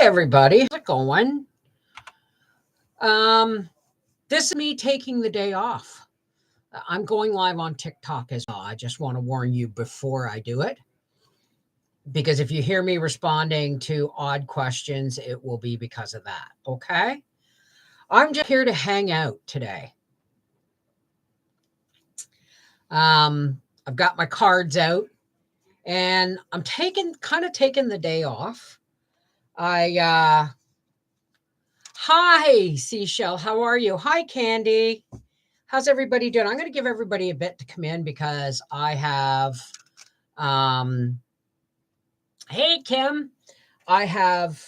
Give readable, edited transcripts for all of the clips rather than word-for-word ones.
everybody. How's it going? This is me taking the day off. I'm going live on TikTok as well. I just want to warn you before I do it. Because if you hear me responding to odd questions, it will be because of that. Okay? I'm just here to hang out today. I've got my cards out and I'm kind of taking the day off. Hi, Seashell. How are you? Hi, Candy. How's everybody doing? I'm going to give everybody a bit to come in because I have, hey, Kim, I have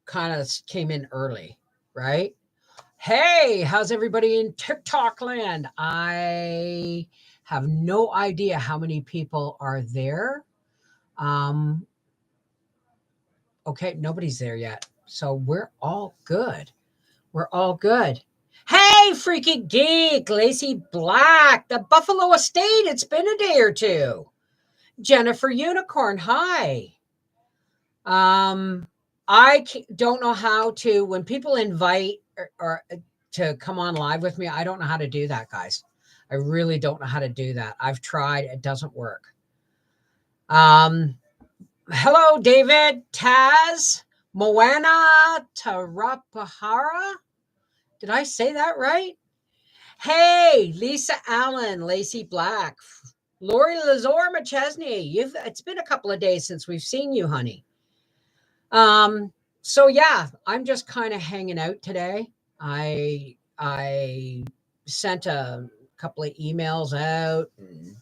kind of came in early, right? Hey, how's everybody in TikTok land? I have no idea how many people are there. Okay, nobody's there yet. So we're all good. We're all good. Hey, freaky geek, Lacey Black, the Buffalo Estate. It's been a day or two. Jennifer Unicorn, hi. I don't know how to, when people invite or to come on live with me, I don't know how to do that, guys. I really don't know how to do that. I've tried. It doesn't work. Hello, David, Taz, Moana, Tarapahara. Did I say that right? Hey, Lisa Allen, Lacey Black, Lori Lazor McChesney. It's been a couple of days since we've seen you, honey. So yeah, I'm just kind of hanging out today. I sent a couple of emails out. And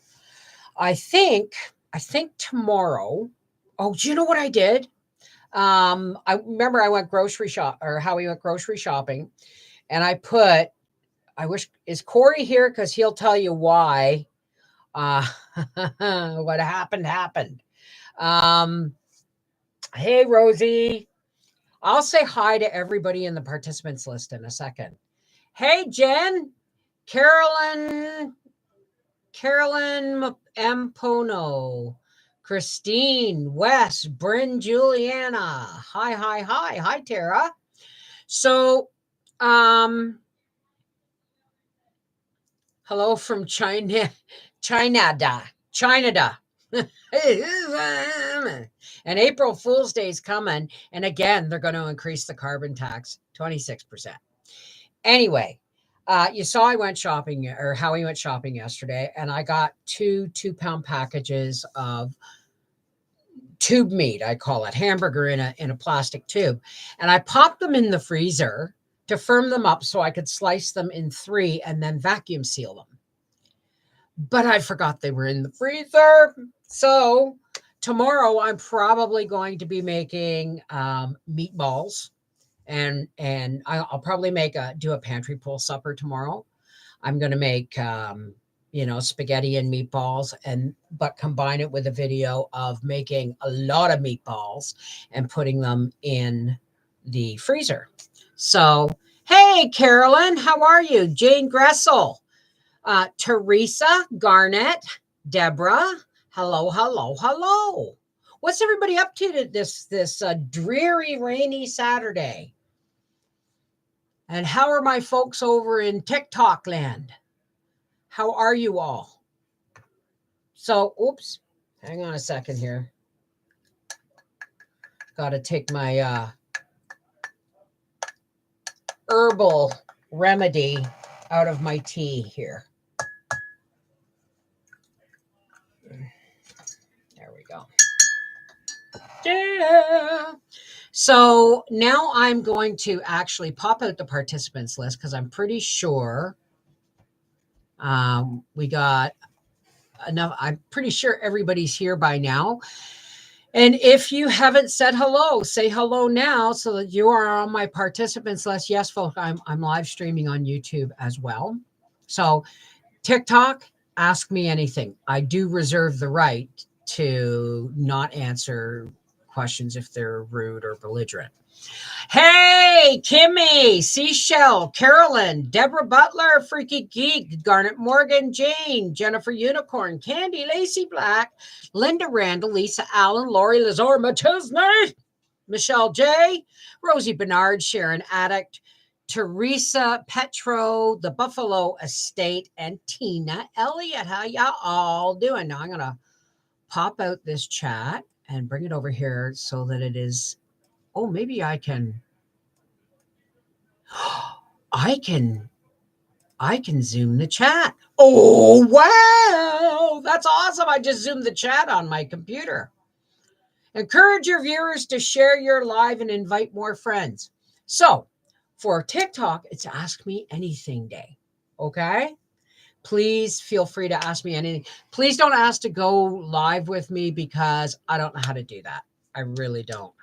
I think tomorrow. Oh, do you know what I did? I remember I went grocery Howie went grocery shopping, and I put. I wish is Corey here because he'll tell you why. What happened. Hey, Rosie. I'll say hi to everybody in the participants list in a second. Hey, Jen, Carolyn M. Pono, Christine, Wes, Bryn, Juliana. Hi, Tara. So, hello from China. And April Fool's Day is coming. And again, they're going to increase the carbon tax 26%. Anyway, you saw I went shopping, or Howie went shopping yesterday, and I got two 2-pound packages of tube meat. I call it hamburger in a plastic tube. And I popped them in the freezer to firm them up so I could slice them in 3 and then vacuum seal them. But I forgot they were in the freezer. So tomorrow I'm probably going to be making meatballs, and I'll probably do a pantry pull supper tomorrow. I'm going to make spaghetti and meatballs, but combine it with a video of making a lot of meatballs and putting them in the freezer. So, hey, Carolyn, how are you? Jane Gressel. Teresa, Garnett, Deborah, hello. What's everybody up to this dreary, rainy Saturday? And how are my folks over in TikTok land? How are you all? So, oops, hang on a second here. Got to take my herbal remedy out of my tea here. There we go. Yeah. So now I'm going to actually pop out the participants list because I'm pretty sure we got enough. I'm pretty sure everybody's here by now. And if you haven't said hello, say hello now so that you are on my participants list. Yes, folks, I'm live streaming on YouTube as well. So TikTok, ask me anything. I do reserve the right to not answer questions if they're rude or belligerent. Hey, Kimmy, Seashell, Carolyn, Deborah Butler, Freaky Geek, Garnet Morgan, Jane, Jennifer Unicorn, Candy, Lacey Black, Linda Randall, Lisa Allen, Lori Lazor McChesney, Michelle J, Rosie Bernard, Sharon Addict, Teresa Petro, the Buffalo Estate, and Tina Elliott. How y'all all doing? Now I'm going to pop out this chat and bring it over here so that it is. Oh, maybe I can. I can zoom the chat. Oh, wow. That's awesome. I just zoomed the chat on my computer. Encourage your viewers to share your live and invite more friends. So for TikTok, it's Ask Me Anything Day. Okay? Please feel free to ask me anything. Please don't ask to go live with me because I don't know how to do that. I really don't.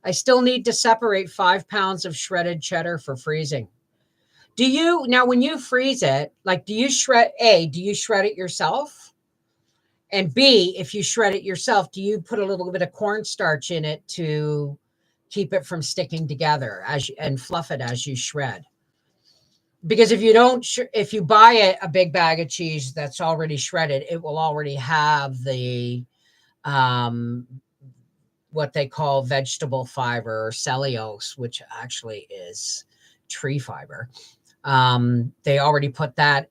I still need to separate 5 pounds of shredded cheddar for freezing. Do you, now when you freeze it, like do you shred it yourself? And B, if you shred it yourself, do you put a little bit of cornstarch in it to keep it from sticking together and fluff it as you shred? Because if you don't, if you buy a big bag of cheese that's already shredded, it will already have the what they call vegetable fiber or cellulose, which actually is tree fiber. They already put that,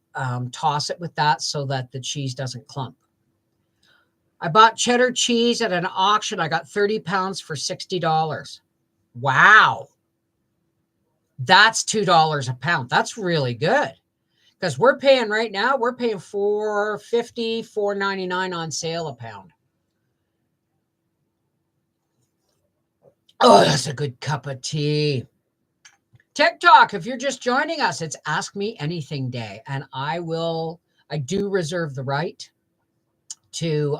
toss it with that so that the cheese doesn't clump. I bought cheddar cheese at an auction. I got 30 pounds for $60. Wow. That's $2 a pound. That's really good. Because we're paying right now, we're paying $4.50, $4.99 on sale a pound. Oh, that's a good cup of tea. TikTok, if you're just joining us, it's Ask Me Anything Day. And I do reserve the right to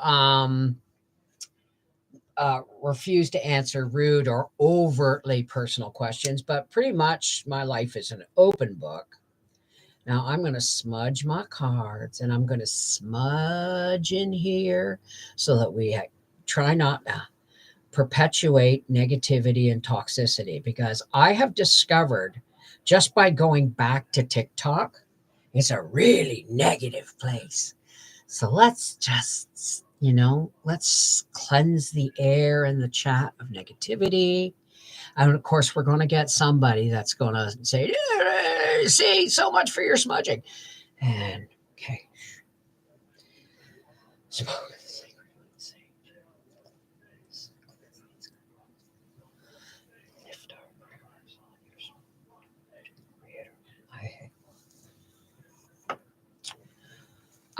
refuse to answer rude or overtly personal questions, but pretty much my life is an open book. Now I'm going to smudge my cards and I'm going to smudge in here so that we try not to perpetuate negativity and toxicity, because I have discovered just by going back to TikTok, it's a really negative place. So let's just, let's cleanse the air and the chat of negativity. And of course, we're going to get somebody that's going to say, see, so much for your smudging. And okay.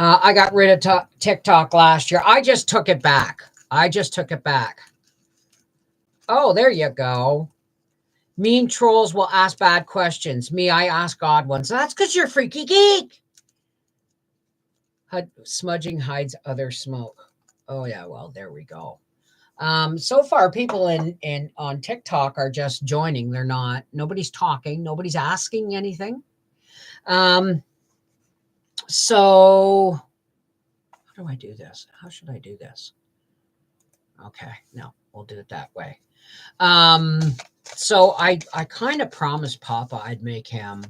I got rid of TikTok last year. I just took it back. Oh, there you go. Mean trolls will ask bad questions. Me, I ask odd ones. That's because you're a freaky geek. Smudging hides other smoke. Oh, yeah, well, there we go. So far, people on TikTok are just joining. Nobody's talking. Nobody's asking anything. So how do I do this? How should I do this? Okay, no, we'll do it that way. So I kind of promised Papa I'd make him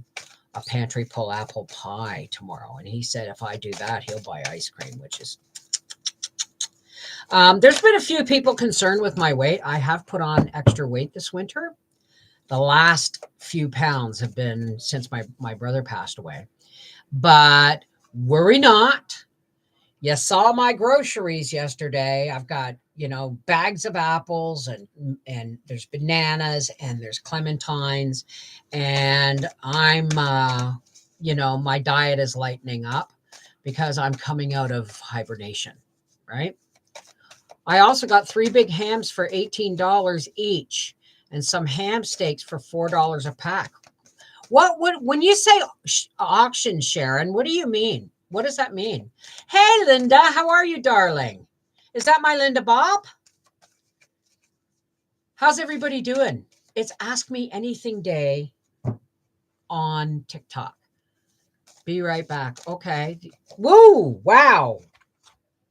a pantry full apple pie tomorrow. And he said if I do that, he'll buy ice cream, which is... there's been a few people concerned with my weight. I have put on extra weight this winter. The last few pounds have been since my brother passed away. But worry not. You saw my groceries yesterday. I've got, bags of apples and there's bananas and there's clementines. And I'm, my diet is lightening up because I'm coming out of hibernation, right? I also got 3 big hams for $18 each and some ham steaks for $4 a pack. When you say auction, Sharon, what do you mean? What does that mean? Hey, Linda, how are you, darling? Is that my Linda Bob? How's everybody doing? It's Ask Me Anything Day on TikTok. Be right back. Okay. Woo! Wow.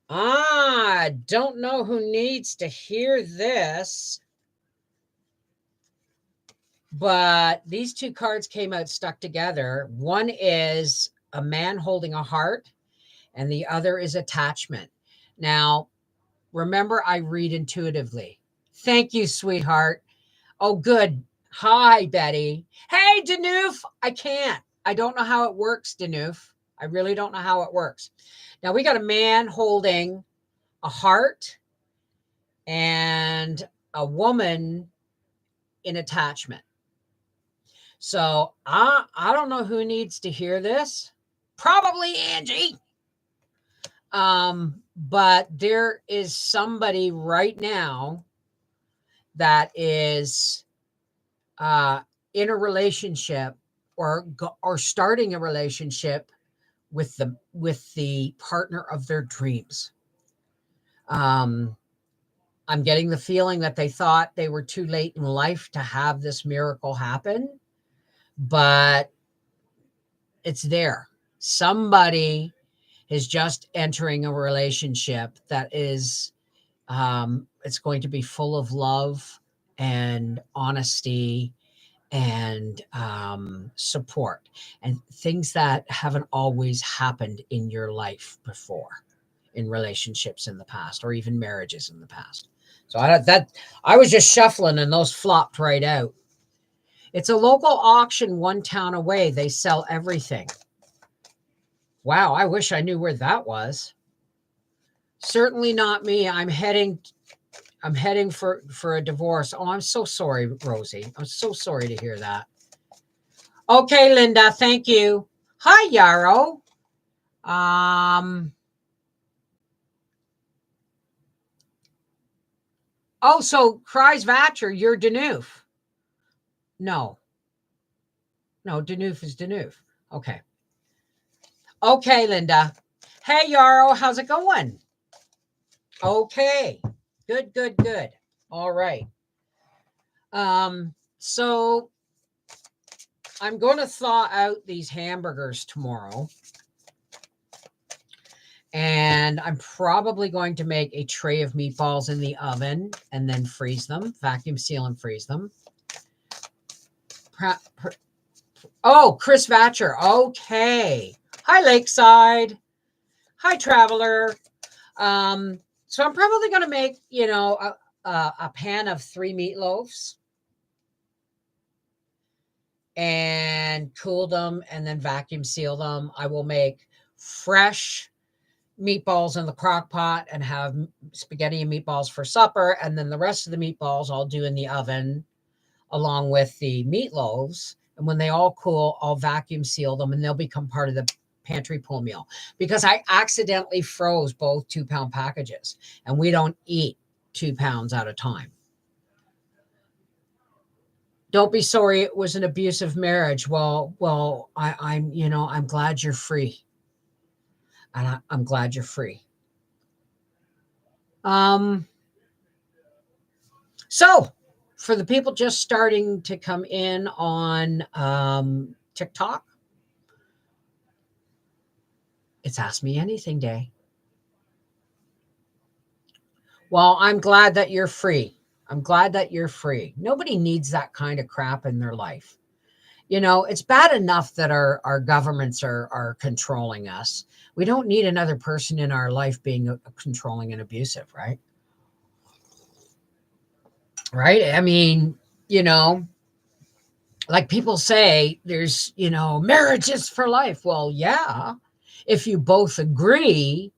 I don't know who needs to hear this. But these two cards came out stuck together. One is a man holding a heart, and the other is attachment. Now, remember, I read intuitively. Thank you, sweetheart. Oh, good. Hi, Betty. Hey, Danoof. I can't. I don't know how it works, Danoof. I really don't know how it works. Now we got a man holding a heart and a woman in attachment. So I don't know who needs to hear this. Probably Angie. But there is somebody right now that is in a relationship or starting a relationship with the partner of their dreams. I'm getting the feeling that they thought they were too late in life to have this miracle happen, but it's there. Somebody is just entering a relationship that is it's going to be full of love and honesty and support and things that haven't always happened in your life before, in relationships in the past or even marriages in the past. So I was just shuffling and those flopped right out. It's a local auction one town away. They sell everything. Wow, I wish I knew where that was. Certainly not me. I'm heading for a divorce. Oh, I'm so sorry, Rosie. I'm so sorry to hear that. Okay, Linda, thank you. Hi, Yarrow. Oh, so Cries Vatcher, you're Danoof. No, Danoof is Danoof. Okay. Okay, Linda. Hey, Yarrow, how's it going? Okay. Good. All right. So I'm going to thaw out these hamburgers tomorrow. And I'm probably going to make a tray of meatballs in the oven and then freeze them, vacuum seal and freeze them. Oh, Chris Vatcher. Okay. Hi, Lakeside. Hi, Traveler. So I'm probably going to make, a pan of 3 meatloaves and cool them and then vacuum seal them. I will make fresh meatballs in the crock pot and have spaghetti and meatballs for supper. And then the rest of the meatballs I'll do in the oven along with the meatloaves. And when they all cool, I'll vacuum seal them and they'll become part of the pantry pull meal because I accidentally froze both 2-pound packages and we don't eat 2 pounds at a time. Don't be sorry it was an abusive marriage. Well, I'm glad you're free. And I'm glad you're free. So for the people just starting to come in on TikTok, it's Ask Me Anything Day. Well, I'm glad that you're free. I'm glad that you're free. Nobody needs that kind of crap in their life. It's bad enough that our governments are controlling us. We don't need another person in our life being controlling and abusive, right? Right? I mean, like people say, there's, marriage is for life. Well, yeah, if you both agree,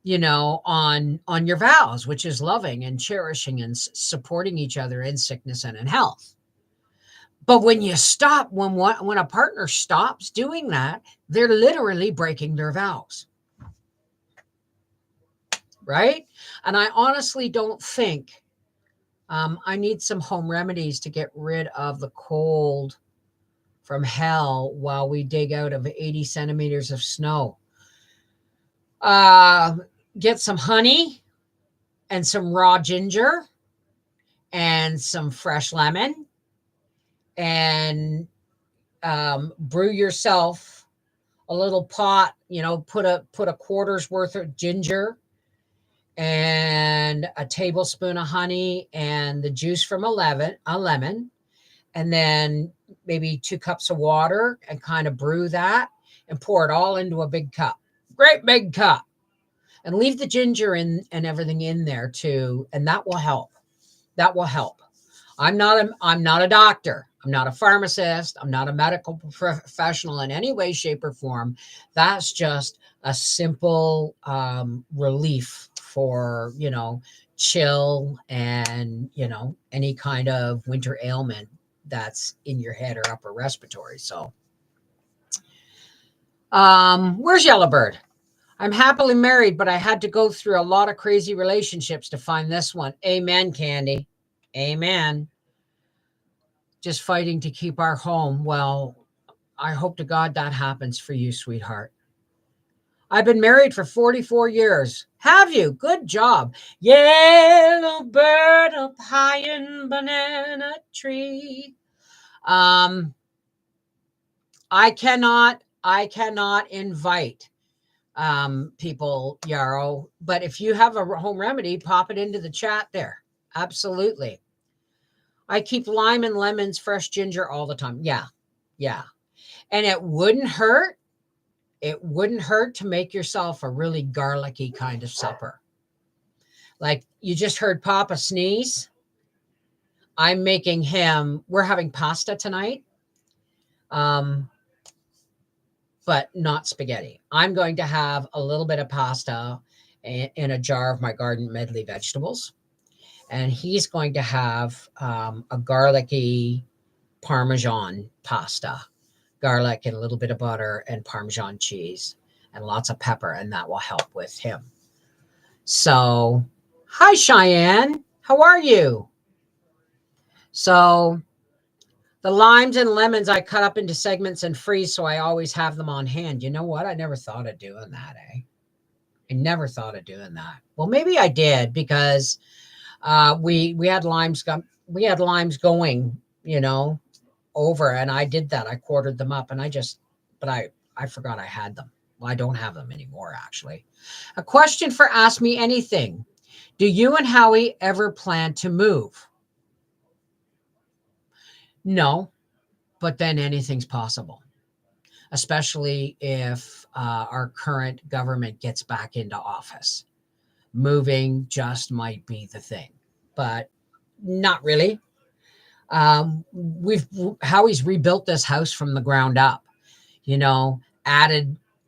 on your vows, which is loving and cherishing and supporting each other in sickness and in health. But when you stop, when a partner stops doing that, they're literally breaking their vows. Right? And I honestly don't think I need some home remedies to get rid of the cold from hell while we dig out of 80 centimeters of snow. Get some honey and some raw ginger and some fresh lemon and brew yourself a little pot, put a quarter's worth of ginger and a tablespoon of honey and the juice from a lemon, and then maybe 2 cups of water and kind of brew that and pour it all into a big cup, great big cup, and leave the ginger and everything in there too. And that will help. I'm not a doctor. I'm not a pharmacist. I'm not a medical professional in any way, shape, or form. That's just a simple relief for, chill and, any kind of winter ailment that's in your head or upper respiratory. So, where's Yellowbird? I'm happily married, but I had to go through a lot of crazy relationships to find this one. Amen, Candy. Amen. Just fighting to keep our home. Well, I hope to God that happens for you, sweetheart. I've been married for 44 years. Have you? Good job. Yellow bird up high in banana tree. I cannot invite people, Yarrow, but if you have a home remedy, pop it into the chat there. Absolutely. I keep lime and lemons, fresh ginger all the time. Yeah. Yeah. And it wouldn't hurt. It wouldn't hurt to make yourself a really garlicky kind of supper. Like you just heard Papa sneeze. I'm making him, we're having pasta tonight. But not spaghetti. I'm going to have a little bit of pasta in a jar of my garden medley vegetables. And he's going to have a garlicky Parmesan pasta, garlic and a little bit of butter and Parmesan cheese and lots of pepper. And that will help with him. So, hi, Cheyenne. How are you? So, the limes and lemons I cut up into segments and freeze so I always have them on hand. You know what? I never thought of doing that, eh? I never thought of doing that. Well, maybe I did because we had limes going, over, and I did that. I quartered them up, and I forgot I had them. Well, I don't have them anymore, actually. A question for Ask Me Anything. Do you and Howie ever plan to move? No, but then anything's possible, especially if our current government gets back into office. Moving just might be the thing, but not really. Howie's rebuilt this house from the ground up,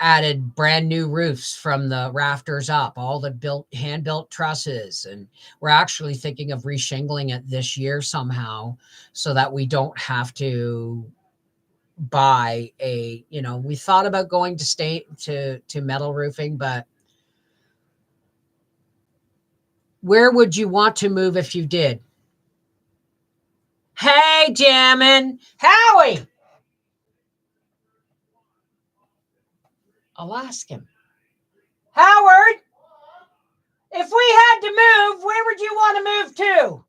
added brand new roofs from the rafters up, all the hand built trusses. And we're actually thinking of reshingling it this year somehow so that we don't have to buy we thought about going to metal roofing, but where would you want to move if you did? Hey, Jammin', Howie. I'll ask him. Howard, if we had to move, where would you want to move to?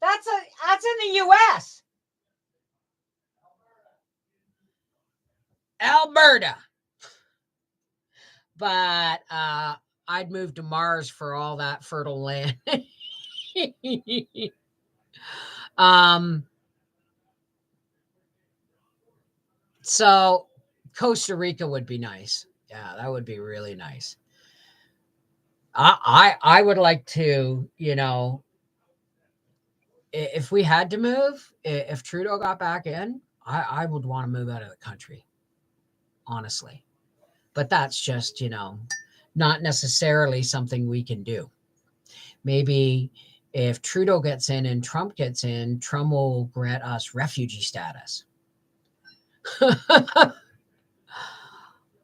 That's in the U.S. Alberta. But I'd move to Mars for all that fertile land. So Costa Rica would be nice. Yeah, that would be really nice. I would like to, if we had to move, if Trudeau got back in, I would want to move out of the country, honestly. But that's just, not necessarily something we can do. Maybe if Trudeau gets in and Trump gets in, Trump will grant us refugee status.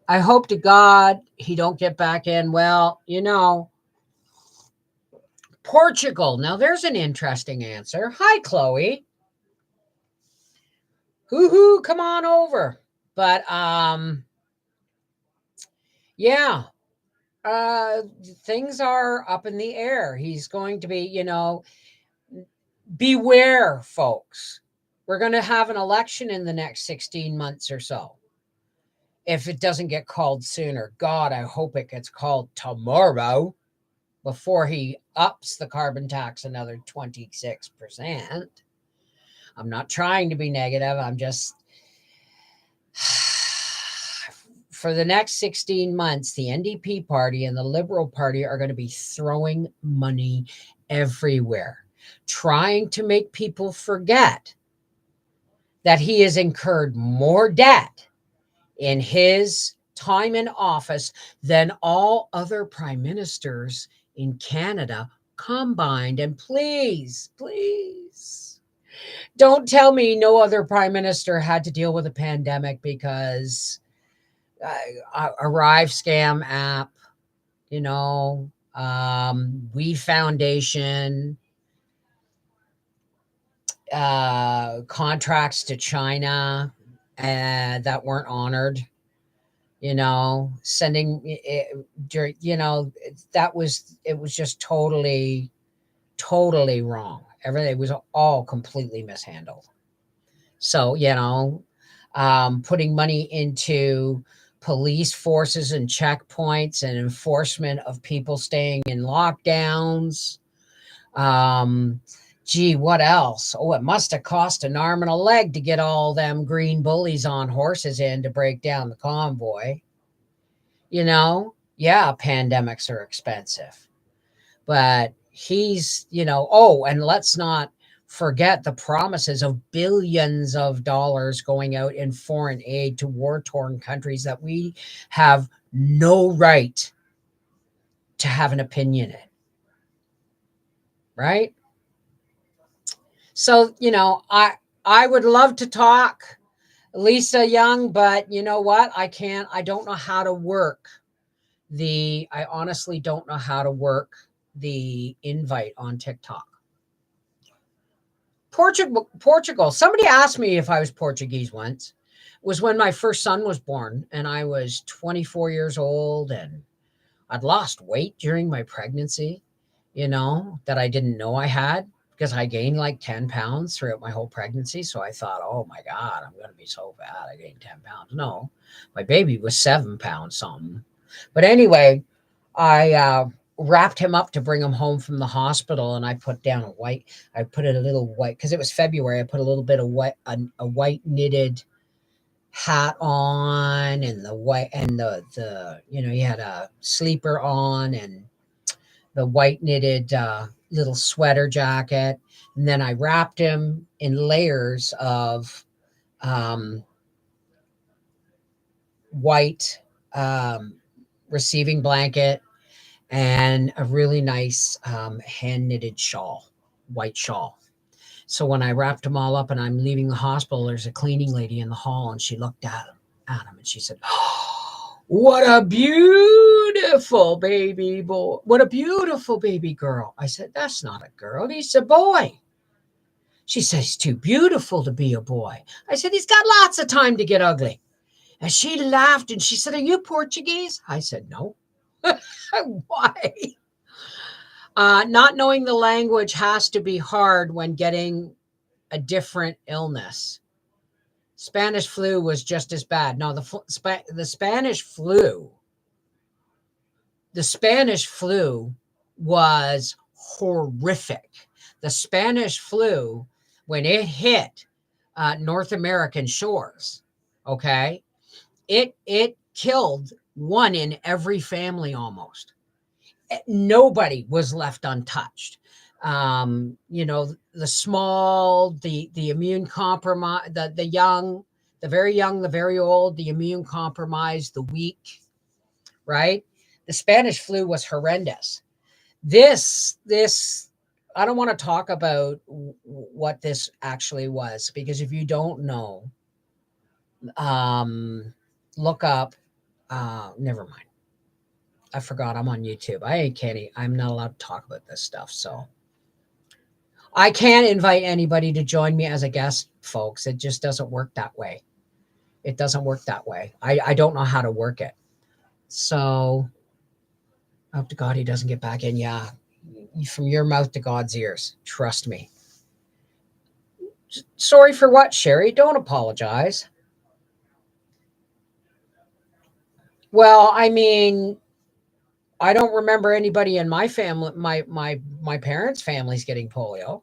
I hope to God he don't get back in. Well, Portugal. Now there's an interesting answer. Hi, Chloe. Hoo-hoo, come on over. But yeah, things are up in the air. He's going to be, beware, folks. We're going to have an election in the next 16 months or so. If it doesn't get called sooner, God, I hope it gets called tomorrow before he ups the carbon tax another 26%. I'm not trying to be negative. I'm just for the next 16 months, the NDP party and the Liberal Party are going to be throwing money everywhere, trying to make people forget that he has incurred more debt in his time in office than all other prime ministers in Canada combined. And please, please, don't tell me no other prime minister had to deal with a pandemic because Arrive scam app, We Foundation, contracts to China that weren't honored, sending it, it was just totally wrong. Everything was all completely mishandled. So, putting money into police forces and checkpoints and enforcement of people staying in lockdowns. Gee, what else? Oh, it must have cost an arm and a leg to get all them green bullies on horses in to break down the convoy. Yeah, pandemics are expensive. But he's, and let's not forget the promises of billions of dollars going out in foreign aid to war-torn countries that we have no right to have an opinion in. Right? So, I would love to talk Lisa Young, but you know what? I don't know how to work I honestly don't know how to work the invite on TikTok. Portugal. Somebody asked me if I was Portuguese once. It was when my first son was born and I was 24 years old and I'd lost weight during my pregnancy, that I didn't know I had because I gained like 10 pounds throughout my whole pregnancy. So I thought, oh my God, I'm going to be so fat. I gained 10 pounds. No, my baby was 7 pounds something. But anyway, I wrapped him up to bring him home from the hospital, and I put a little white, because it was February. I put a little bit of a white knitted hat on, and the white, and the he had a sleeper on, and the white knitted little sweater jacket, and then I wrapped him in layers of white receiving blanket and a really nice hand knitted shawl, white shawl. So when I wrapped them all up and I'm leaving the hospital, there's a cleaning lady in the hall and she looked at him and she said, oh, what a beautiful baby boy. What a beautiful baby girl. I said, that's not a girl. He's a boy. She said, he's too beautiful to be a boy. I said, he's got lots of time to get ugly. And she laughed and she said, are you Portuguese? I said, no. Why? Not knowing the language has to be hard when getting a different illness. Spanish flu was just as bad. No, the Spanish flu was horrific. The Spanish flu, when it hit North American shores, okay, it killed one in every family almost. Nobody was left untouched. The small, the immune compromised, the young, the very young, the very old, the immune compromised, the weak, right? The Spanish flu was horrendous. This, I don't want to talk about what this actually was, because if you don't know, look up, never mind. I forgot I'm on YouTube. I'm not allowed to talk about this stuff. So I can't invite anybody to join me as a guest, folks. It just doesn't work that way. It doesn't work that way. I don't know how to work it. So I hope to God he doesn't get back in. Yeah. From your mouth to God's ears. Trust me. Sorry for what, Sherry? Don't apologize. Well, I mean, I don't remember anybody in my family, my parents' families getting polio.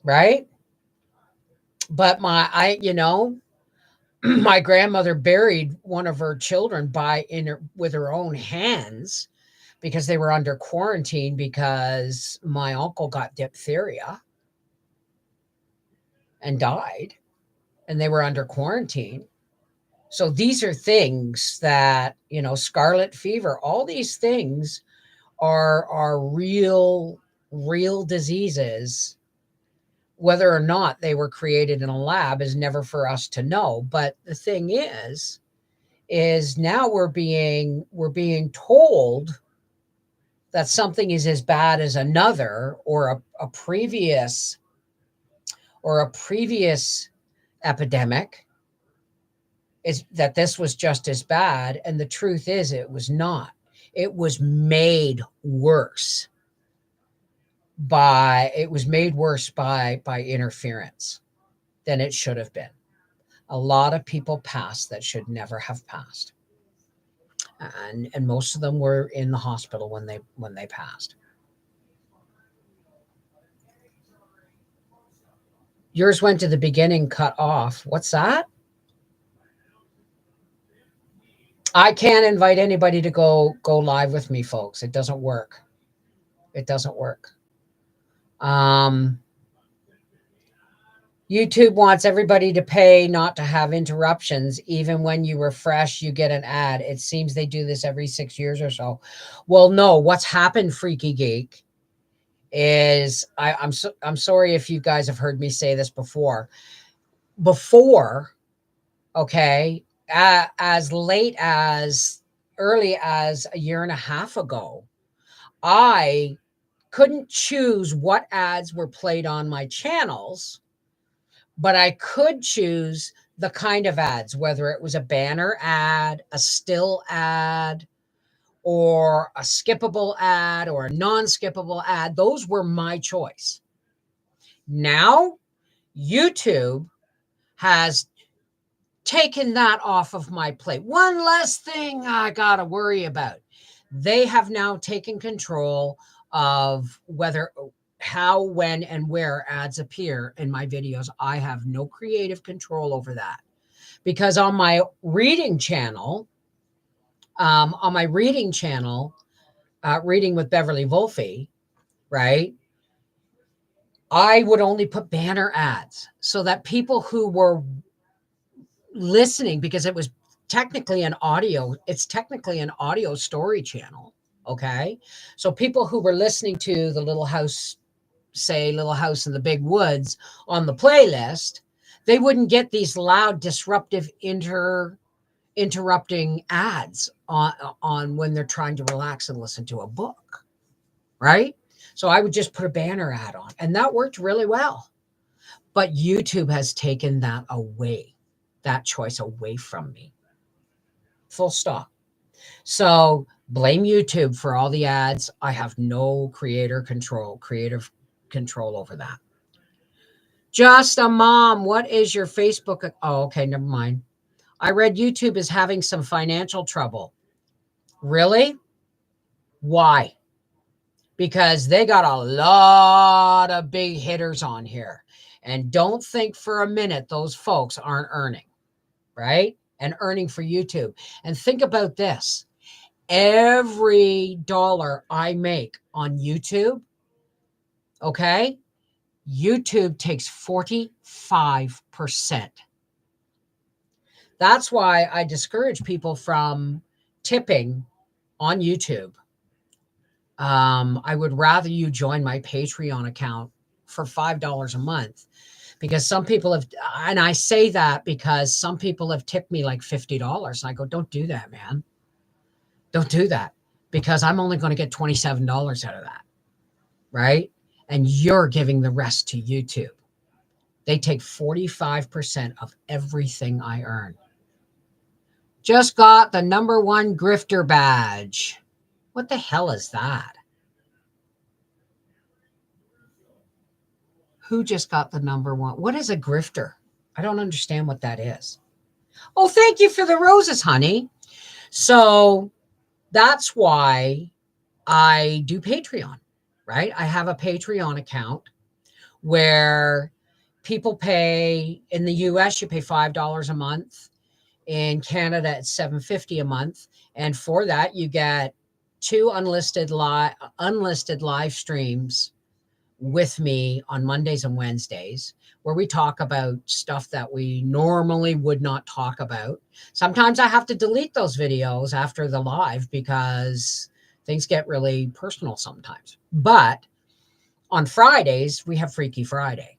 Right? But my grandmother buried one of her children with her own hands because they were under quarantine because my uncle got diphtheria and died, and they were under quarantine. So these are things that, scarlet fever, all these things are real diseases. Whether or not they were created in a lab is never for us to know. But the thing is now we're being told that something is as bad as another, or a previous epidemic, is that this was just as bad. And the truth is, it was not. It was made worse by interference than it should have been. A lot of people passed that should never have passed. And most of them were in the hospital when they passed. Yours went to the beginning, cut off. What's that? I can't invite anybody to go live with me, folks. It doesn't work. It doesn't work. YouTube wants everybody to pay not to have interruptions. Even when you refresh, you get an ad. It seems they do this every 6 years or so. Well, no, what's happened, Freaky Geek, is I'm sorry if you guys have heard me say this before, okay, as early as a year and a half ago, I couldn't choose what ads were played on my channels, but I could choose the kind of ads, whether it was a banner ad, a still ad, or a skippable ad, or a non-skippable ad. Those were my choice. Now, YouTube has taken that off of my plate. One less thing I got to worry about. They have now taken control of how, when, and where ads appear in my videos. I have no creative control over that, because on my reading channel, Reading with Beverly Wolfe, right, I would only put banner ads so that people who were listening, because it's technically an audio story channel. Okay. So people who were listening to the Little House in the Big Woods on the playlist, they wouldn't get these loud, disruptive, interrupting ads on when they're trying to relax and listen to a book. Right. So I would just put a banner ad on, and that worked really well. But YouTube has taken that choice away from me. Full stop. So blame YouTube for all the ads. I have no creative control over that. Just a mom. What is your Facebook? Oh, okay. Never mind. I read YouTube is having some financial trouble. Really? Why? Because they got a lot of big hitters on here. And don't think for a minute those folks aren't earning, right? And earning for YouTube. And think about this. Every dollar I make on YouTube, okay, YouTube takes 45%. That's why I discourage people from tipping on YouTube. I would rather you join my Patreon account for $5 a month, because some people have, and I say that because some people have tipped me like $50. And I go, don't do that, man. Don't do that, because I'm only going to get $27 out of that. Right. And you're giving the rest to YouTube. They take 45% of everything I earn. Just got the #1 grifter badge. What the hell is that? Who just got the #1? What is a grifter? I don't understand what that is. Oh, thank you for the roses, honey. So that's why I do Patreon, right? I have a Patreon account where people pay, in the US, you pay $5 a month. In Canada, it's $7.50 a month. And for that, you get 2 unlisted live streams with me on Mondays and Wednesdays, where we talk about stuff that we normally would not talk about. Sometimes I have to delete those videos after the live because things get really personal sometimes. But on Fridays, we have Freaky Friday.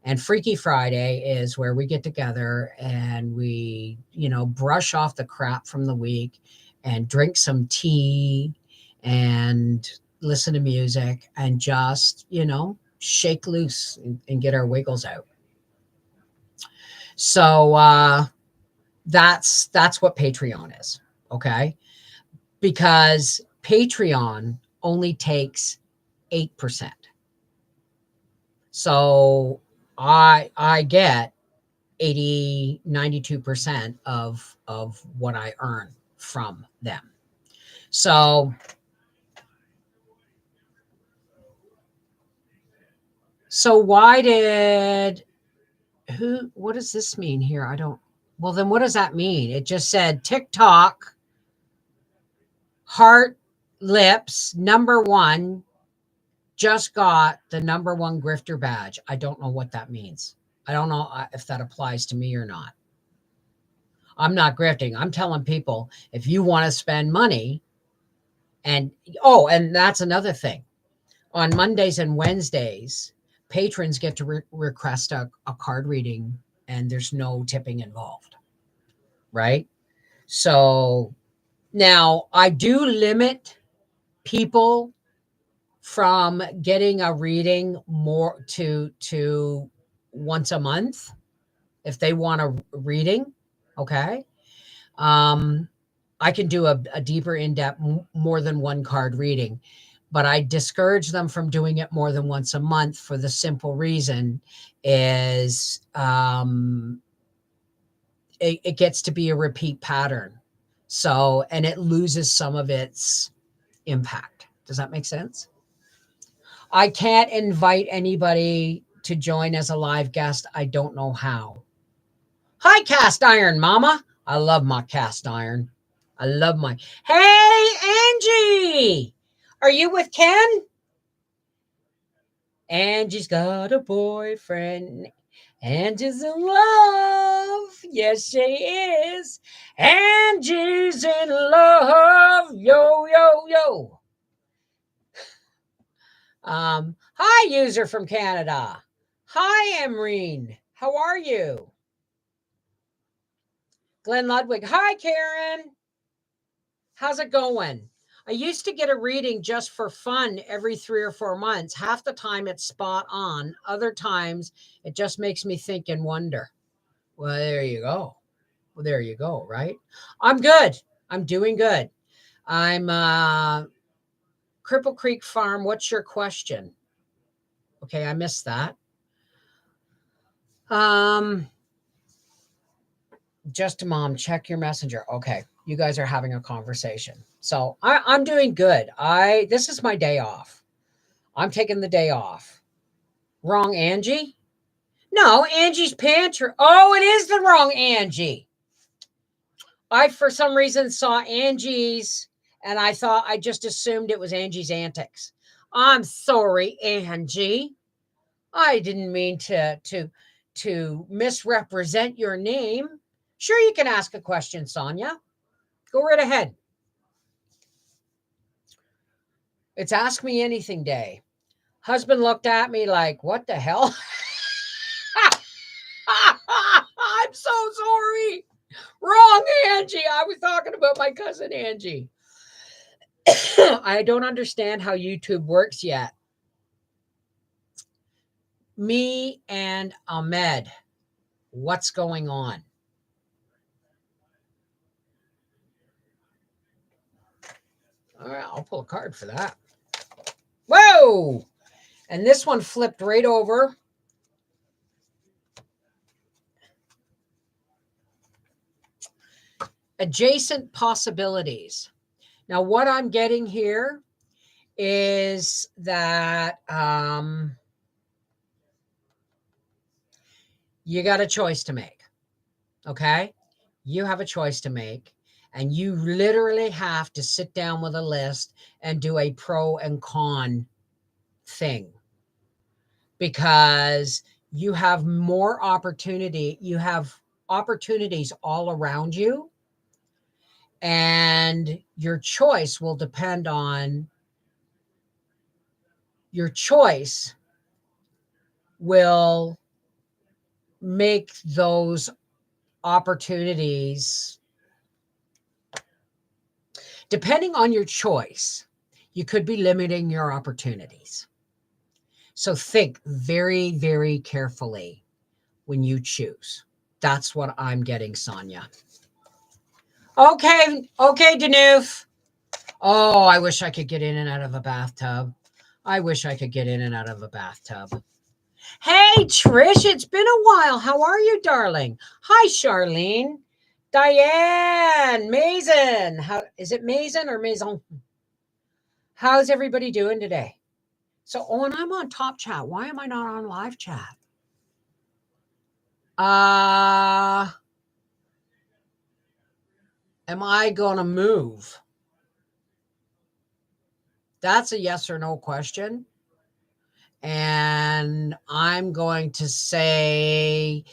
And Freaky Friday is where we get together and we, brush off the crap from the week and drink some tea and listen to music and just, shake loose and get our wiggles out. So that's what Patreon is, okay? Because Patreon only takes 8%. So I get 92% of what I earn from them. So what does this mean here? Well, then what does that mean? It just said TikTok, heart, lips, #1, just got the #1 grifter badge. I don't know what that means. I don't know if that applies to me or not. I'm not grifting. I'm telling people, if you want to spend money, and that's another thing. On Mondays and Wednesdays, patrons get to request a card reading, and there's no tipping involved, right? So now I do limit people from getting a reading more to once a month if they want a reading. Okay. I can do a deeper, in-depth, more than one card reading, but I discourage them from doing it more than once a month for the simple reason is it gets to be a repeat pattern. So, and it loses some of its impact. Does that make sense? I can't invite anybody to join as a live guest. I don't know how. Hi, cast iron mama. I love my cast iron. I love my. Hey, Angie, are you with Ken? Angie's got a boyfriend. Angie's in love. Yes, she is. Angie's in love. Yo, yo, yo. Hi, user from Canada. Hi, Emreen. How are you? Glenn Ludwig. Hi, Karen. How's it going? I used to get a reading just for fun every 3 or 4 months. Half the time it's spot on. Other times it just makes me think and wonder. Well, there you go. Well, there you go, right? I'm good. I'm doing good. I'm Cripple Creek Farm. What's your question? Okay, I missed that. Just a mom, check your messenger. Okay, you guys are having a conversation. So I'm doing good. This is my day off. I'm taking the day off. Wrong Angie? No, Angie's pantry. Oh, it is the wrong Angie. I, for some reason, saw Angie's and I just assumed it was Angie's Antics. I'm sorry, Angie. I didn't mean to misrepresent your name. Sure, you can ask a question, Sonia. Go right ahead. It's Ask Me Anything Day. Husband looked at me like, what the hell? I'm so sorry. Wrong, Angie. I was talking about my cousin Angie. I don't understand how YouTube works yet. Me and Ahmed. What's going on? All right, I'll pull a card for that. Whoa! And this one flipped right over. Adjacent possibilities. Now, what I'm getting here is that you got a choice to make. Okay? You have a choice to make, and you literally have to sit down with a list and do a pro and con thing, because you have more opportunity. You have opportunities all around you, and your choice will depend on your choice will make those opportunities. Depending on your choice, you could be limiting your opportunities. So think very, very carefully when you choose. That's what I'm getting, Sonia. Okay, Danoof. Oh, I wish I could get in and out of a bathtub. I wish I could get in and out of a bathtub. Hey, Trish, it's been a while. How are you, darling? Hi, Charlene. Diane, Mason. How is it, Mason or Maison? How's everybody doing today? So, and I'm on Top Chat. Why am I not on Live Chat? Am I going to move? That's a yes or no question. And I'm going to say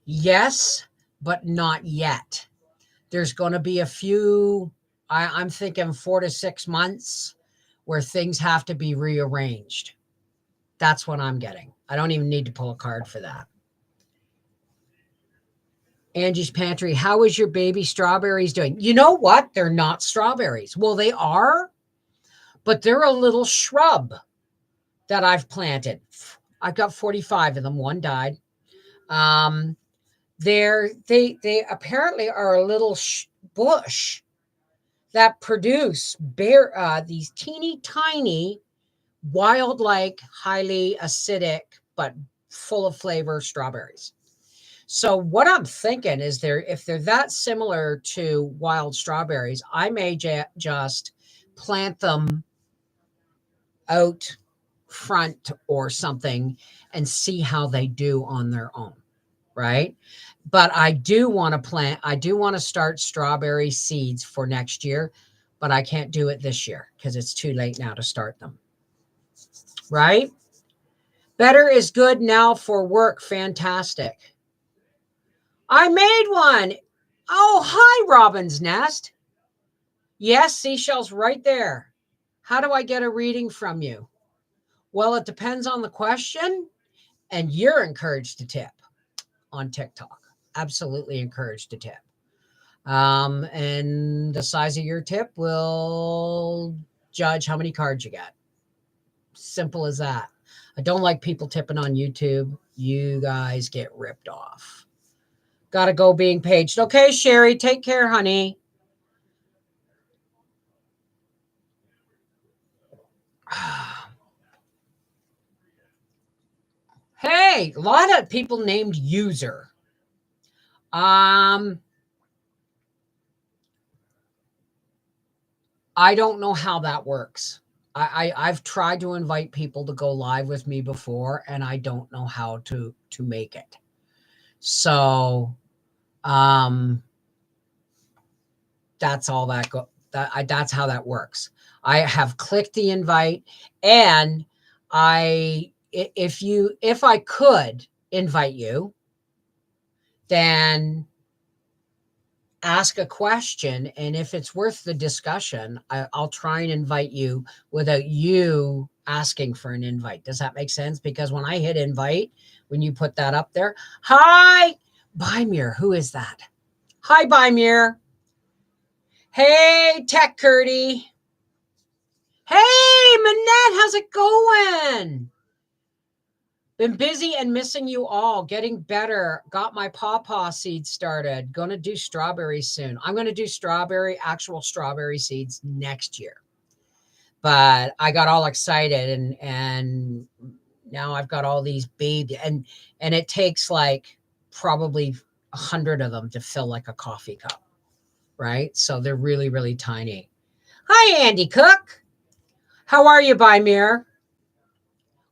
yes, but not yet. There's going to be a few, I'm thinking 4 to 6 months where things have to be rearranged. That's what I'm getting. I don't even need to pull a card for that. Angie's Pantry, how is your baby strawberries doing? You know what? They're not strawberries. Well, they are, but they're a little shrub that I've planted. I've got 45 of them. One died. They apparently are a little bush that produce these teeny tiny, wild-like, highly acidic, but full of flavor strawberries. So what I'm thinking is if they're that similar to wild strawberries, I may just plant them out front or something and see how they do on their own, right? But I do want to start strawberry seeds for next year, but I can't do it this year because it's too late now to start them, right? Better is good now for work. Fantastic. I made one. Oh, hi, Robin's Nest. Yes, seashells right there. How do I get a reading from you? Well, it depends on the question, and you're encouraged to tip on TikTok. Absolutely encouraged to tip. And the size of your tip will judge how many cards you get. Simple as that. I don't like people tipping on YouTube. You guys get ripped off. Gotta go being paged. Okay, Sherry, take care, honey. Hey, a lot of people named User. I don't know how that works. I've tried to invite people to go live with me before, and I don't know how to make it. So, that's all that's how that works. I have clicked the invite, and if I could invite you, then ask a question, and if it's worth the discussion, I'll try and invite you without you asking for an invite. Does that make sense? Because when I hit invite, when you put that up there, hi, Bymir, who is that? Hi, Bymir. Hey, Tech Curdy. Hey, Manette, how's it going? Been busy and missing you all. Getting better. Got my pawpaw seeds started. Going to do strawberries soon. I'm going to do actual strawberry seeds next year. But I got all excited, and now I've got all these baby, and it takes like probably 100 of them to fill like a coffee cup, right? So they're really, really tiny. Hi, Andy Cook. How are you, Bymir?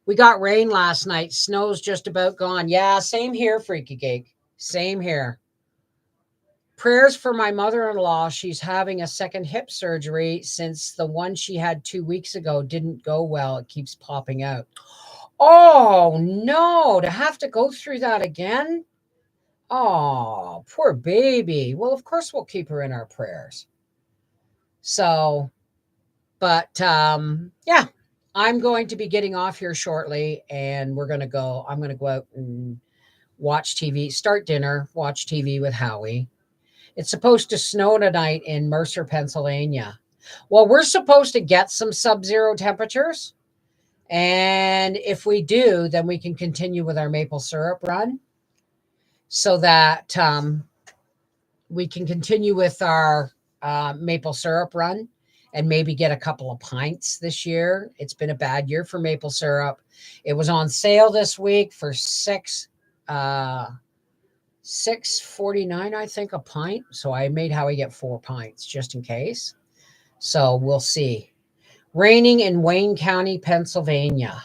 We got rain last night. Snow's just about gone. Yeah, same here, Freaky Gig. Same here. Prayers for my mother-in-law. She's having a second hip surgery since the one she had 2 weeks ago didn't go well. It keeps popping out. Oh, no, to have to go through that again? Oh, poor baby. Well, of course, we'll keep her in our prayers. So, but yeah, I'm going to be getting off here shortly and I'm going to go out and watch TV, start dinner, watch TV with Howie. It's supposed to snow tonight in Mercer, Pennsylvania. Well, we're supposed to get some sub-zero temperatures. And if we do, then we can continue with our maple syrup run so that we can continue with our maple syrup run and maybe get a couple of pints this year. It's been a bad year for maple syrup. It was on sale this week for $6.49, I think, a pint. So I made Howie get 4 pints just in case. So we'll see. Raining in Wayne County, Pennsylvania.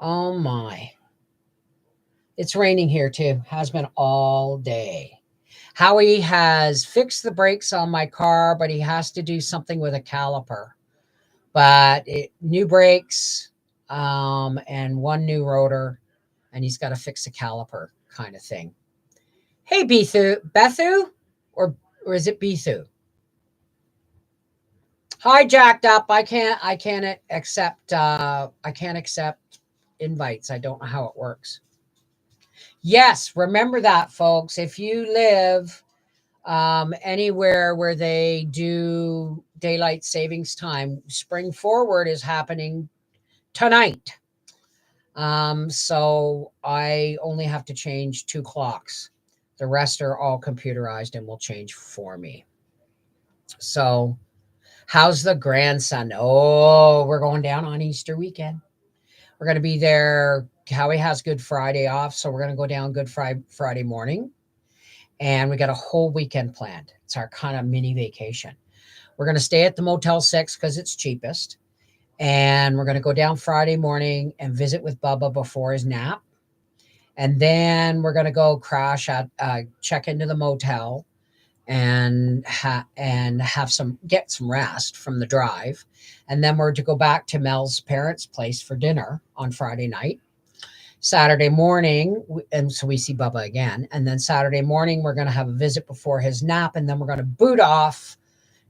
Oh my. It's raining here too. Has been all day. Howie has fixed the brakes on my car, but he has to do something with a caliper. But new brakes and one new rotor, and he's got to fix a caliper kind of thing. Hey, Bethu, or is it Bethu? Hi, jacked up. I can't accept invites. I don't know how it works. Yes, remember that, folks. If you live anywhere where they do daylight savings time, spring forward is happening tonight. So I only have to change 2 clocks. The rest are all computerized and will change for me. So how's the grandson? Oh, we're going down on Easter weekend. We're going to be there. Howie has Good Friday off, so we're going to go down Good Friday morning. And we got a whole weekend planned. It's our kind of mini vacation. We're going to stay at the Motel 6 because it's cheapest. And we're going to go down Friday morning and visit with Bubba before his nap. And then we're going to go check into the motel and get some rest from the drive. And then we're to go back to Mel's parents' place for dinner on Friday night. Saturday morning, and so we see Bubba again. And then Saturday morning, we're going to have a visit before his nap. And then we're going to boot off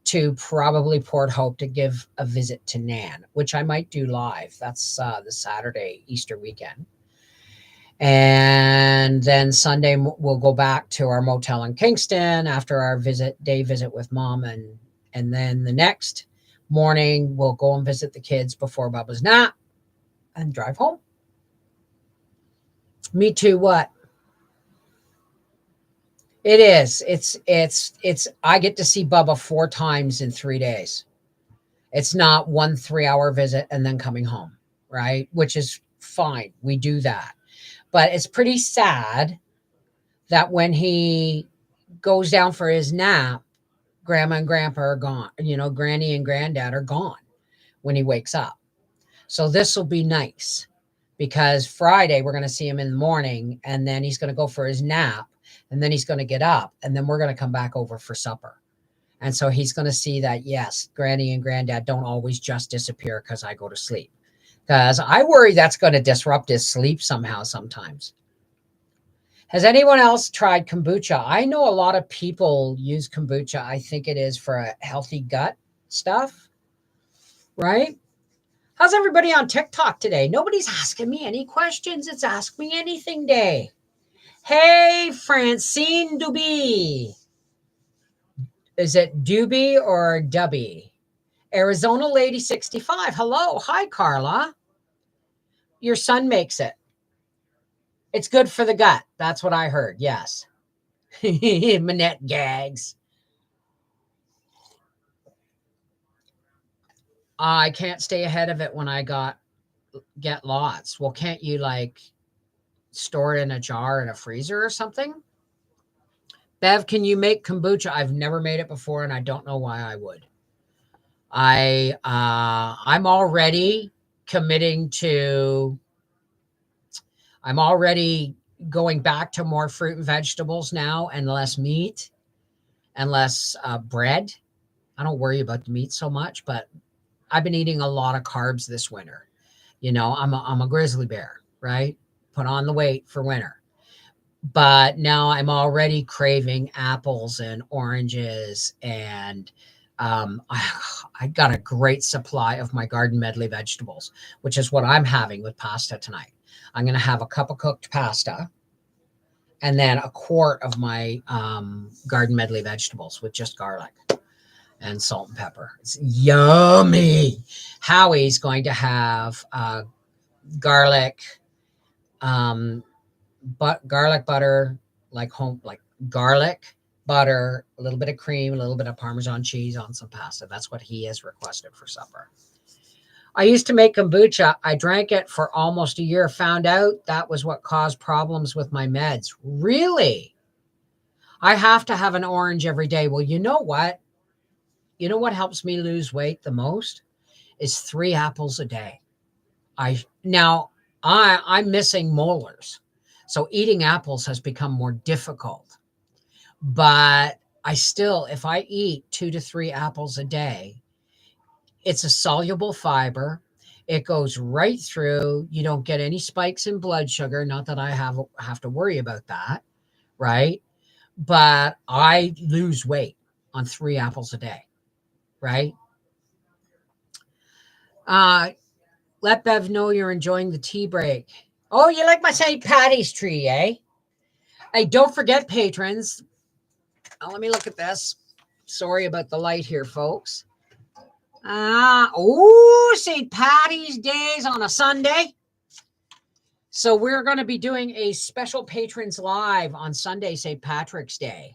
to probably Port Hope to give a visit to Nan, which I might do live. That's the Saturday Easter weekend. And then Sunday, we'll go back to our motel in Kingston after our day visit with Mom. And then the next morning, we'll go and visit the kids before Bubba's nap and drive home. Me too. What? It is. It's, I get to see Bubba 4 times in 3 days. It's not 1 3-hour visit and then coming home, right? Which is fine. We do that. But it's pretty sad that when he goes down for his nap, Grandma and Grandpa are gone. Granny and Granddad are gone when he wakes up. So this will be nice because Friday we're going to see him in the morning and then he's going to go for his nap and then he's going to get up and then we're going to come back over for supper. And so he's going to see that, yes, Granny and Granddad don't always just disappear because I go to sleep. Because I worry that's going to disrupt his sleep somehow sometimes. Has anyone else tried kombucha? I know a lot of people use kombucha. I think it is for a healthy gut stuff, right? How's everybody on TikTok today? Nobody's asking me any questions. It's Ask Me Anything Day. Hey, Francine Duby. Is it Doobie or Dubby? Arizona Lady 65. Hello. Hi, Carla. Your son makes it. It's good for the gut. That's what I heard. Yes. Manette gags. I can't stay ahead of it when I get lots. Well, can't you store it in a jar in a freezer or something? Bev, can you make kombucha? I've never made it before and I don't know why I would. I'm already committing to, I'm already going back to more fruit and vegetables now and less meat and less bread. I don't worry about the meat so much, but I've been eating a lot of carbs this winter. You know, I'm a grizzly bear, right? Put on the weight for winter. But now I'm already craving apples and oranges, and I got a great supply of my garden medley vegetables, which is what I'm having with pasta tonight. I'm going to have a cup of cooked pasta and then a quart of my garden medley vegetables with just garlic and salt and pepper. It's yummy. Howie's going to have garlic, but garlic butter, like garlic butter, a little bit of cream, a little bit of Parmesan cheese on some pasta. That's what he has requested for supper. I used to make kombucha. I drank it for almost a year. Found out that was what caused problems with my meds. Really? I have to have an orange every day. Well, you know what? You know what helps me lose weight the most is 3 apples a day. I'm missing molars. So eating apples has become more difficult. But I still, if I eat 2 to 3 apples a day, it's a soluble fiber. It goes right through. You don't get any spikes in blood sugar. Not that I have to worry about that, right? But I lose weight on 3 apples a day, right? Let Bev know you're enjoying the tea break. Oh, you like my St. Patty's tree, eh? Hey, don't forget, patrons. Let me look at this. Sorry about the light here, folks. St. Patty's Day's on a Sunday. So we're going to be doing a special patrons live on Sunday, St. Patrick's Day,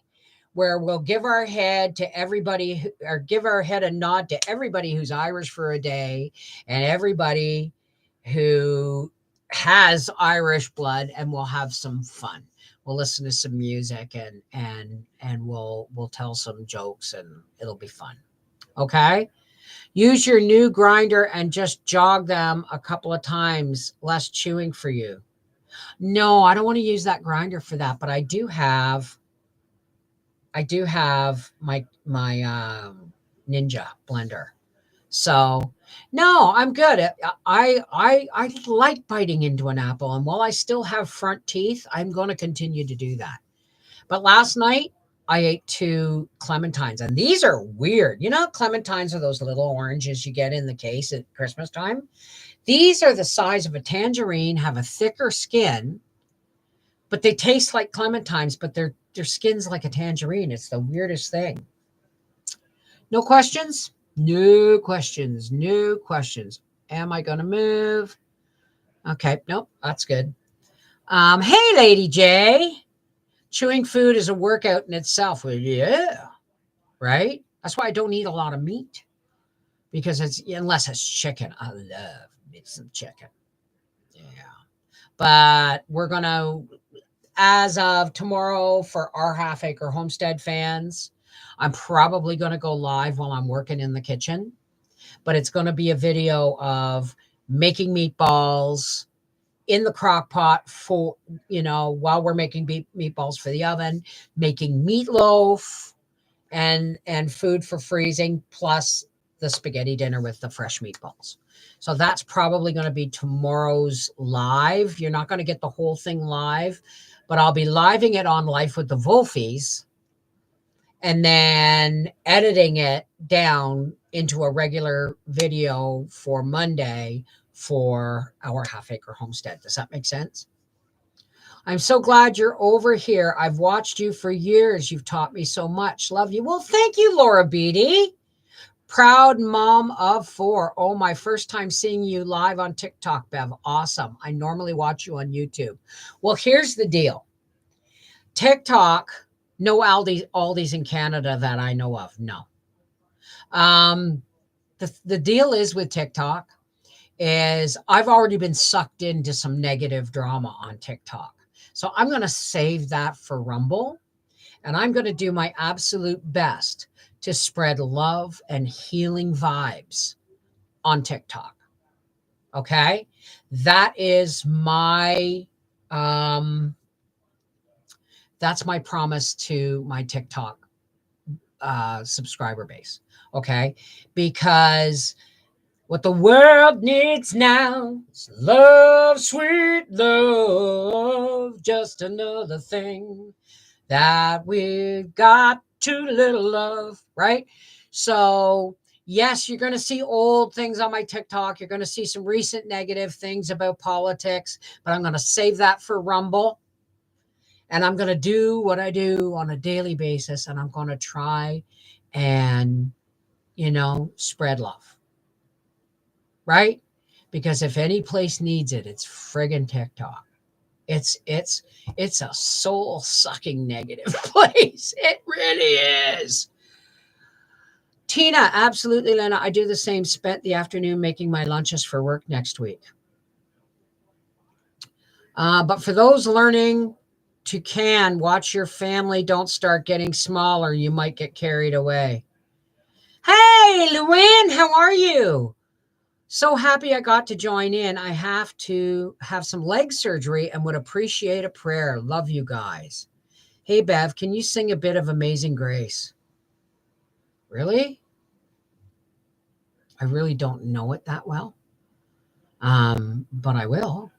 where we'll give our head to everybody, or give our head a nod to everybody who's Irish for a day and everybody who has Irish blood, and we'll have some fun. We'll listen to some music and we'll tell some jokes, and it'll be fun. Okay? Use your new grinder and just jog them a couple of times, less chewing for you. No, I don't want to use that grinder for that, but I do have my Ninja blender. So no, I'm good. I like biting into an apple, and while I still have front teeth, I'm going to continue to do that. But last night I ate 2 clementines, and these are weird. You know, clementines are those little oranges you get in the case at Christmas time. These are the size of a tangerine, have a thicker skin, but they taste like clementines, but their skin's like a tangerine. It's the weirdest thing. No questions? No questions. No questions. Am I going to move? Okay. Nope. That's good. Hey, Lady J. Chewing food is a workout in itself. Well, yeah. Right? That's why I don't eat a lot of meat. Because unless it's chicken. I love me some chicken. Yeah. But we're going to, as of tomorrow, for our Half Acre Homestead fans, I'm probably going to go live while I'm working in the kitchen, but it's going to be a video of making meatballs in the crock pot for, while we're making meatballs for the oven, making meatloaf and food for freezing, plus the spaghetti dinner with the fresh meatballs. So that's probably going to be tomorrow's live. You're not going to get the whole thing live, but I'll be living it on Life with the Wolfies and then editing it down into a regular video for Monday for our Half Acre Homestead. Does that make sense? I'm so glad you're over here. I've watched you for years. You've taught me so much. Love you. Well, thank you, Laura Beatty. Proud mom of 4. Oh, my first time seeing you live on TikTok, Bev. Awesome. I normally watch you on YouTube. Well, here's the deal. TikTok, no Aldi's in Canada that I know of. No. The deal is with TikTok is I've already been sucked into some negative drama on TikTok. So I'm going to save that for Rumble, and I'm going to do my absolute best to spread love and healing vibes on TikTok. Okay. That is my, um, that's my promise to my TikTok subscriber base. Okay. Because what the world needs now is love, sweet love, just another thing that we've got too little of, right? So, yes, you're going to see old things on my TikTok. You're going to see some recent negative things about politics, but I'm going to save that for Rumble. And I'm going to do what I do on a daily basis. And I'm going to try and, spread love, right? Because if any place needs it, it's friggin' TikTok. It's a soul sucking negative place. It really is. Tina, absolutely, Lena. I do the same. Spent the afternoon making my lunches for work next week. But for those learning to watch your family. Don't start getting smaller. You might get carried away. Hey, Luann, how are you? So happy I got to join in. I have to have some leg surgery and would appreciate a prayer. Love you guys. Hey, Bev, can you sing a bit of Amazing Grace? Really? I really don't know it that well. But I will.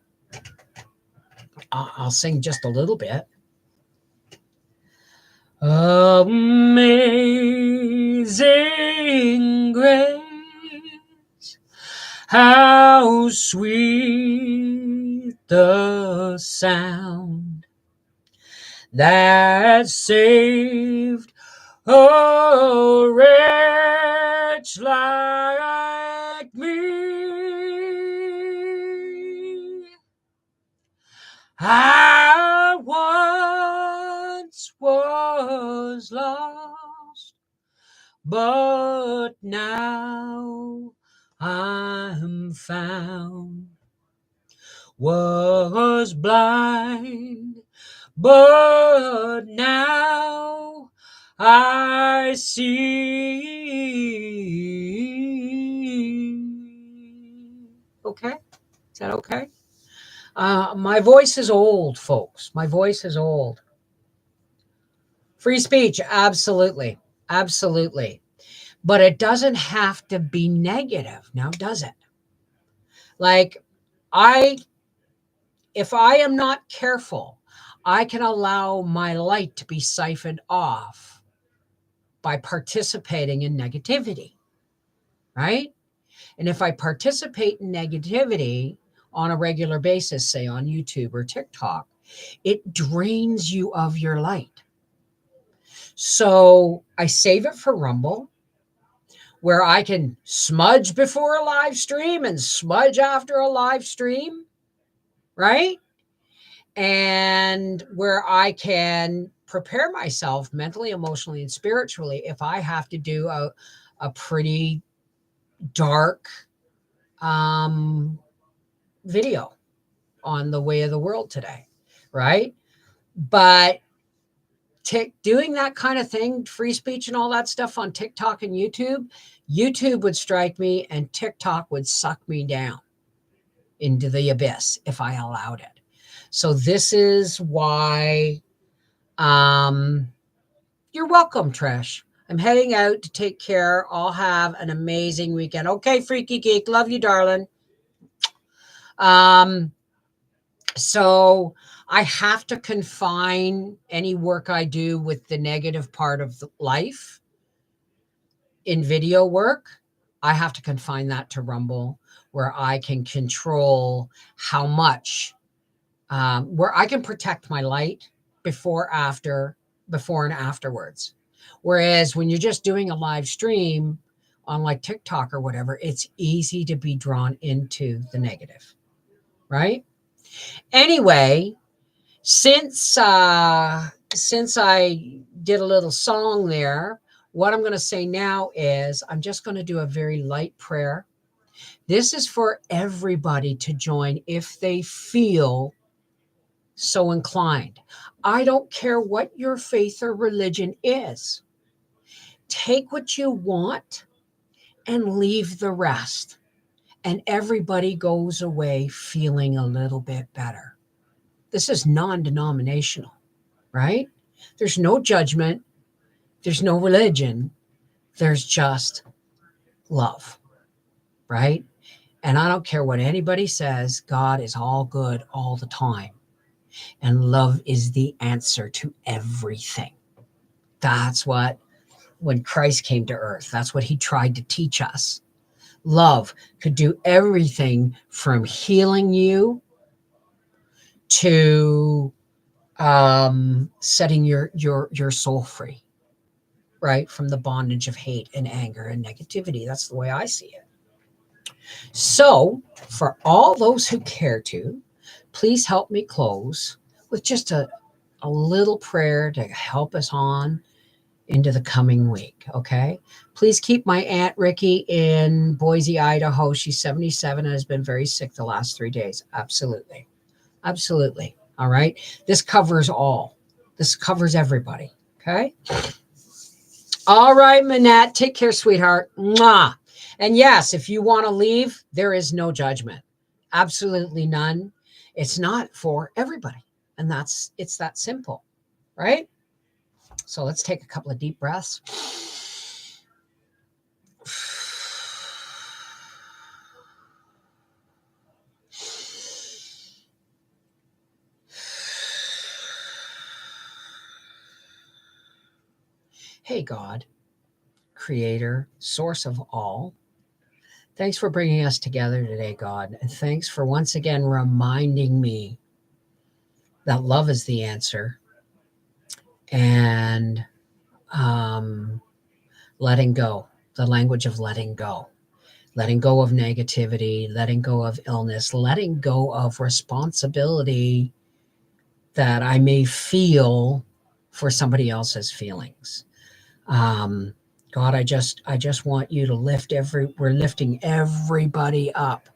I'll sing just a little bit. Amazing grace, how sweet the sound that saved a wretch like me. I once was lost, but now I'm found. Was blind, but now I see. Okay? Is that okay? My voice is old, folks. My voice is old. Free speech, absolutely. Absolutely. But it doesn't have to be negative, now does it? Like, if I am not careful, I can allow my light to be siphoned off by participating in negativity, right? And if I participate in negativity on a regular basis, say on YouTube or TikTok, it drains you of your light. So I save it for Rumble, where I can smudge before a live stream and smudge after a live stream, right? And where I can prepare myself mentally, emotionally, and spiritually if I have to do a pretty dark video on the way of the world today, right? But doing that kind of thing, free speech and all that stuff on TikTok and YouTube would strike me and TikTok would suck me down into the abyss if I allowed it. So this is why you're welcome, Trish. I'm heading out to take care. I'll have an amazing weekend. Okay, Freaky Geek. Love you, darling. So I have to confine any work I do with the negative part of life in video work. I have to confine that to Rumble, where I can control how much, where I can protect my light before and afterwards. Whereas when you're just doing a live stream on like TikTok or whatever, it's easy to be drawn into the negative, right? Anyway, since I did a little song there, what I'm going to say now is I'm just going to do a very light prayer. This is for everybody to join if they feel so inclined. I don't care what your faith or religion is. Take what you want and leave the rest. and everybody goes away feeling a little bit better. This is non-denominational, right? There's no judgment. There's no religion. There's just love, right? And I don't care what anybody says, God is all good all the time. And love is the answer to everything. That's what, when Christ came to earth, that's what he tried to teach us. Love could do everything from healing you to setting your soul free, right? From the bondage of hate and anger and negativity. That's the way I see it. So, for all those who care to, please help me close with just a little prayer to help us on into the coming week. Okay. Please keep my Aunt Ricky in Boise, Idaho. She's 77 and has been very sick the last 3 days. Absolutely. Absolutely. All right. This covers all. This covers everybody. Okay. All right, Manette. Take care, sweetheart. Mwah. And yes, if you want to leave, there is no judgment. Absolutely none. It's not for everybody. And it's that simple. Right? So let's take a couple of deep breaths. Hey, God, creator, source of all. Thanks for bringing us together today, God. And thanks for once again reminding me that love is the answer. And letting go, the language of letting go of negativity, letting go of illness, letting go of responsibility that I may feel for somebody else's feelings. God, I just want you to we're lifting everybody up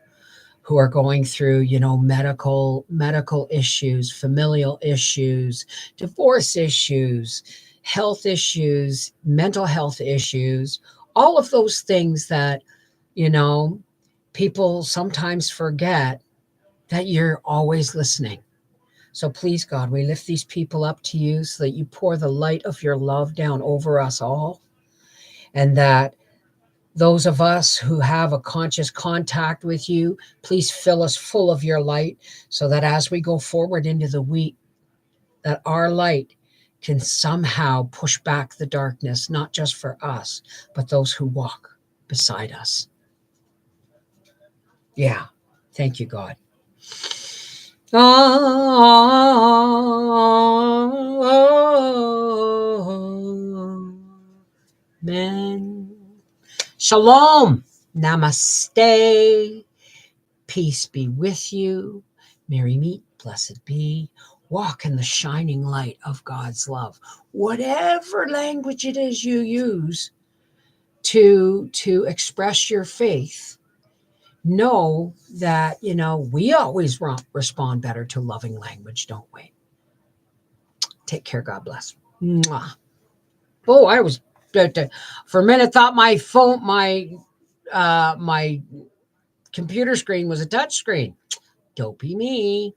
who are going through, medical issues, familial issues, divorce issues, health issues, mental health issues, all of those things that, people sometimes forget that you're always listening. So please, God, we lift these people up to you so that you pour the light of your love down over us all. And that those of us who have a conscious contact with you, please fill us full of your light so that as we go forward into the week, that our light can somehow push back the darkness, not just for us, but those who walk beside us. Yeah. Thank you, God. Amen. Shalom. Namaste. Peace be with you. Merry meet, blessed be. Walk in the shining light of God's love. Whatever language it is you use to express your faith, know that, we always respond better to loving language, don't we? Take care. God bless. Mwah. Oh, I was for a minute thought my phone, my computer screen was a touch screen. Dopey me.